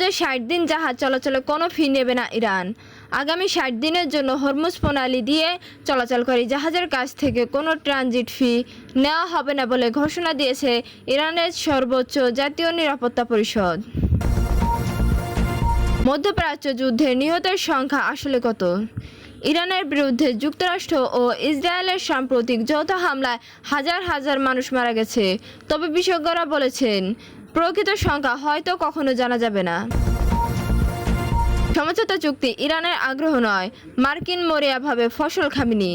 হরমুজে ৬০ দিন জাহাজ চলাচলে কোনো ফি নেবে না ইরান। আগামী ৬০ দিনের জন্য হরমুজ প্রণালী দিয়ে চলাচলকারী জাহাজের কাছ থেকে কোনো ট্রানজিট ফি নেওয়া হবে না বলে ঘোষণা দিয়েছে ইরানের সর্বোচ্চ জাতীয় নিরাপত্তা পরিষদ। মধ্যপ্রাচ্য যুদ্ধে নিহতের সংখ্যা আসলে কত? ইরানের বিরুদ্ধে যুক্তরাষ্ট্র ও ইসরায়েলের সাম্প্রতিক যৌথ হামলায় হাজার হাজার মানুষ মারা গেছে, তবে বিশেষজ্ঞরা বলেছেন প্রকৃত সংখ্যা হয়তো কখনো জানা যাবে না। সমঝোতা চুক্তি ইরানের আগ্রহ নয়, মার্কিন মরিয়াভাবে ফসল খামিনি।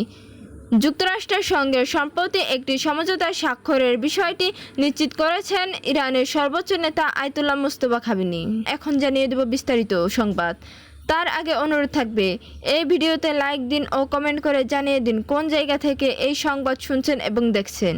যুক্তরাষ্ট্রের সঙ্গে সম্প্রতি একটি সমঝোতা স্বাক্ষরের বিষয়টি নিশ্চিত করেছেন ইরানের সর্বোচ্চ নেতা আয়াতুল্লাহ মুস্তফা খামেনি। এখন জানিয়ে দেব বিস্তারিত সংবাদ। তার আগে অনুরোধ থাকবে, এই ভিডিওতে লাইক দিন ও কমেন্ট করে জানিয়ে দিন কোন জায়গা থেকে এই সংবাদ শুনছেন এবং দেখছেন।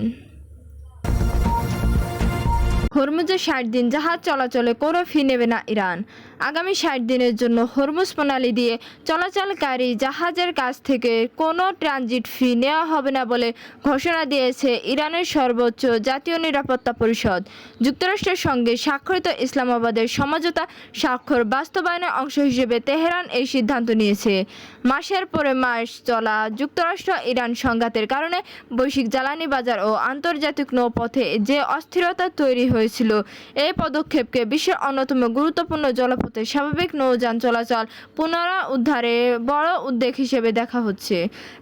হরমুজে ৬০ দিন জাহাজ চলাচলে কোনো ফি নেবে না ইরান। আগামী ৬০ দিনের জন্য হরমুজ প্রণালী দিয়ে চলাচলকারী জাহাজের কাছ থেকে কোনো ট্রানজিট ফি নেওয়া হবে না বলে ঘোষণা দিয়েছে ইরানের সর্বোচ্চ জাতীয় নিরাপত্তা পরিষদ। যুক্তরাষ্ট্রের সঙ্গে স্বাক্ষরিত ইসলামাবাদের সমঝোতা স্বাক্ষর বাস্তবায়নের অংশ হিসেবে তেহরান এই সিদ্ধান্ত নিয়েছে। মাসের পরে মাস চলা যুক্তরাষ্ট্র ইরান সংঘাতের কারণে বৈশ্বিক জ্বালানি বাজার ও আন্তর্জাতিক নৌপথে যে অস্থিরতা তৈরি হয়েছিল, এই পদক্ষেপকে বিশ্বের অন্যতম গুরুত্বপূর্ণ জলপথে স্বাভাবিক নৌযান চলাচল পুনরুদ্ধারে বড় উদ্যোগ হিসেবে দেখা হচ্ছে।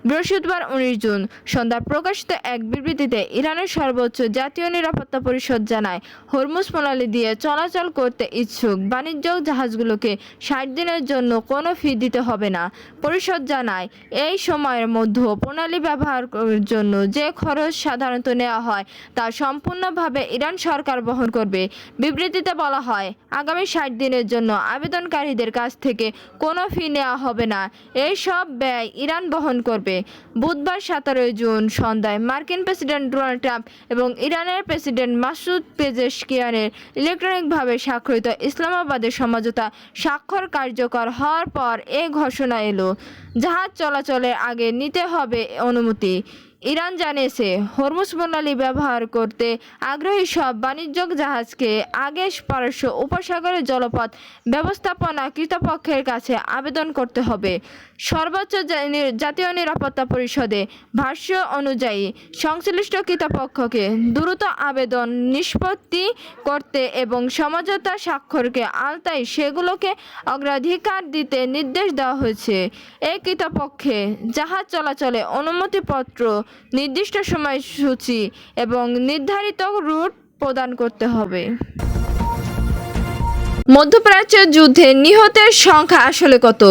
বৃহস্পতিবার ১৯ জুন সন্ধ্যায় প্রকাশিত এক বিবৃতিতে ইরানের সর্বোচ্চ জাতীয় নিরাপত্তা পরিষদ জানায়, হরমুজ প্রণালী দিয়ে চলাচল করতে ইচ্ছুক বাণিজ্যিক জাহাজগুলোকে ৬০ দিনের জন্য কোনো ফি দিতে হবে না। পরিষদ জানায়, এই সময়ের মধ্যে প্রণালী ব্যবহারের জন্য যে খরচ সাধারণত নেওয়া হয় তা সম্পূর্ণভাবে ইরান সরকার বহন করবে। বিবৃতিতে বলা হয়, আগামী ৬০ দিনের জন্য আবেদনকারীদের কাছ থেকে কোনো ফি নেওয়া হবে না। এই সব ব্যয় ইরান বহন করবে। বুধবার ১৭ জুন সন্ধ্যায় মার্কিন প্রেসিডেন্ট ডোনাল্ড ট্রাম্প এবং ইরানের প্রেসিডেন্ট মাসুদ পেজেশকিয়ানের ইলেকট্রনিকভাবে স্বাক্ষরিত ইসলামাবাদের সমঝোতা স্বাক্ষর কার্যকর হওয়ার পর এ ঘোষণা এলো। জাহাজ চলাচলের আগে নিতে হবে অনুমতি। ইরান জানিয়েছে, হরমুজ প্রণালী ব্যবহার করতে আগ্রহী সব বাণিজ্যিক জাহাজকে আগে পারস্য উপসাগরের জলপথ ব্যবস্থাপনা কর্তৃপক্ষের কাছে আবেদন করতে হবে। সর্বোচ্চ জাতীয় নিরাপত্তা পরিষদে ভাষ্য অনুযায়ী সংশ্লিষ্ট কর্তৃপক্ষকে দ্রুত আবেদন নিষ্পত্তি করতে এবং সমঝোতা স্বাক্ষরকে আওতায় সেগুলোকে অগ্রাধিকার দিতে নির্দেশ দেওয়া হয়েছে। এই কর্তৃপক্ষে জাহাজ চলাচলে অনুমতিপত্র, নির্দিষ্ট সময়সূচি এবং নির্ধারিত রুট প্রদান করতে হবে। মধ্যপ্রাচ্যের যুদ্ধে নিহতের সংখ্যা আসলে কত?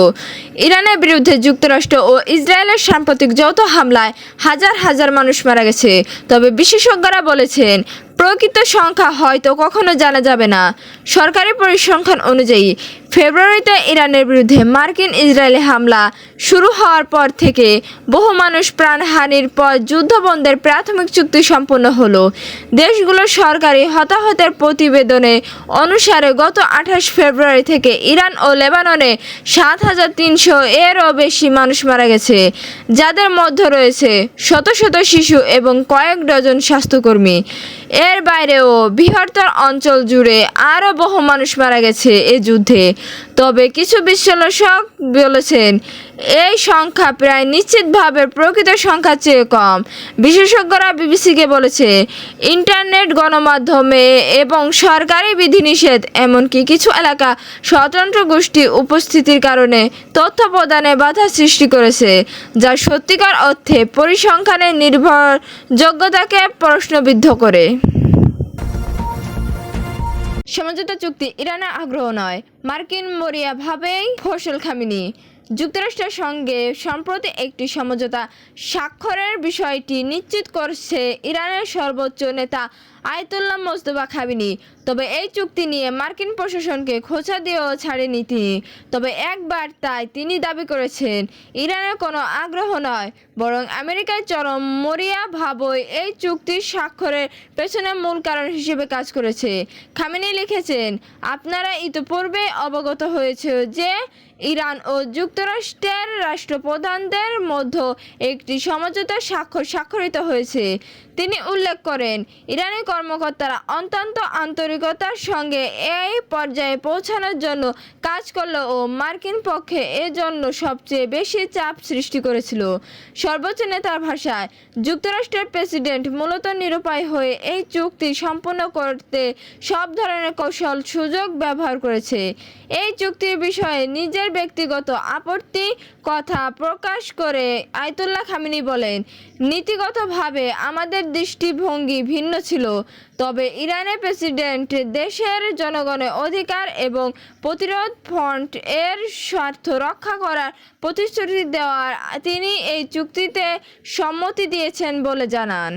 ইরানের বিরুদ্ধে যুক্তরাষ্ট্র ও ইসরায়েলের সাম্প্রতিক যৌথ হামলায় হাজার হাজার মানুষ মারা গেছে, তবে বিশেষজ্ঞরা বলেছেন প্রকৃত সংখ্যা হয়তো কখনো জানা যাবে না। সরকারি পরিসংখ্যান অনুযায়ী ফেব্রুয়ারিতে ইরানের বিরুদ্ধে মার্কিন ইসরায়েলি হামলা শুরু হওয়ার পর থেকে বহু মানুষ প্রাণহানির পর যুদ্ধবন্ধের প্রাথমিক চুক্তি সম্পন্ন হলো। দেশগুলোর সরকারি হতাহতের প্রতিবেদনে অনুসারে গত ২৮ ফেব্রুয়ারি থেকে ইরান ও লেবাননে ৭,৩০০ এরও বেশি মানুষ মারা গেছে, যাদের মধ্যে রয়েছে শত শত শিশু এবং কয়েক ডজন স্বাস্থ্যকর্মী। এর বাইরেও বৃহত্তর অঞ্চল জুড়ে আরও বহু মানুষ মারা গেছে এ যুদ্ধে। তবে কিছু বিশ্লেষক বলেছেন, এই সংখ্যা প্রায় নিশ্চিতভাবে প্রকৃত সংখ্যার চেয়ে কম। বিশেষজ্ঞরা বিবিসিকে বলেছে, ইন্টারনেট, গণমাধ্যমে এবং সরকারি বিধিনিষেধ, এমনকি কিছু এলাকা স্বতন্ত্র গোষ্ঠী উপস্থিতির কারণে তথ্য প্রদানে বাধা সৃষ্টি করেছে, যা সত্যিকার অর্থে পরিসংখ্যানের নির্ভরযোগ্যতাকে প্রশ্নবিদ্ধ করে। সমঝোতা চুক্তি ইরানের আগ্রহ নয়, মার্কিন মরিয়াভাবেই ফসল খামিনি। যুক্তরাষ্ট্রের সঙ্গে সম্প্রতি একটি সমঝোতা স্বাক্ষরের বিষয়টি নিশ্চিত করছে ইরানের সর্বোচ্চ নেতা আয়াতুল্লাহ মুস্তফা খামেনি। তবে এই চুক্তি নিয়ে মার্কিন প্রশাসনকে খোঁচা দিয়েও ছাড়েনি তিনি। তবে একবার তাই তিনি দাবি করেছেন, ইরানের কোনো আগ্রহ নয়, বরং আমেরিকার চরম মরিয়া ভাবই এই চুক্তির স্বাক্ষরের পেছনে মূল কারণ হিসেবে কাজ করেছে। খামেনি লিখেছেন, আপনারা ইতিপূর্বে অবগত হয়েছে যে ইরান ও যুক্তরাষ্ট্রের রাষ্ট্রপ্রধানদের মধ্যে একটি সমঝোতা স্বাক্ষরিত হয়েছে। তিনি উল্লেখ করেন, ইরানের কর্মকর্তারা অত্যন্ত আন্তরিকতার সঙ্গে এই পর্যায়ে পৌঁছানোর জন্য কাজ করলেও মার্কিন পক্ষে এজন্য সবচেয়ে বেশি চাপ সৃষ্টি করেছিল। সর্বোচ্চ নেতার ভাষায়, যুক্তরাষ্ট্রের প্রেসিডেন্ট মূলত নিরুপায় হয়ে এই চুক্তি সম্পূর্ণ করতে সব ধরনের কৌশল সুযোগ ব্যবহার করেছে। এই চুক্তির বিষয়ে নিজের ব্যক্তিগত আপত্তি কথা প্রকাশ করে আয়াতুল্লাহ খামেনি বলেন, নীতিগতভাবে আমাদের দৃষ্টিভঙ্গি ভিন্ন ছিল, তবে ইরানের প্রেসিডেন্ট দেশের জনগণের অধিকার এবং প্রতিরোধ ফ্রন্ট এর স্বার্থ রক্ষা করার প্রতিশ্রুতি দেওয়ার তিনি এই চুক্তিতে সম্মতি দিয়েছেন বলে জানান।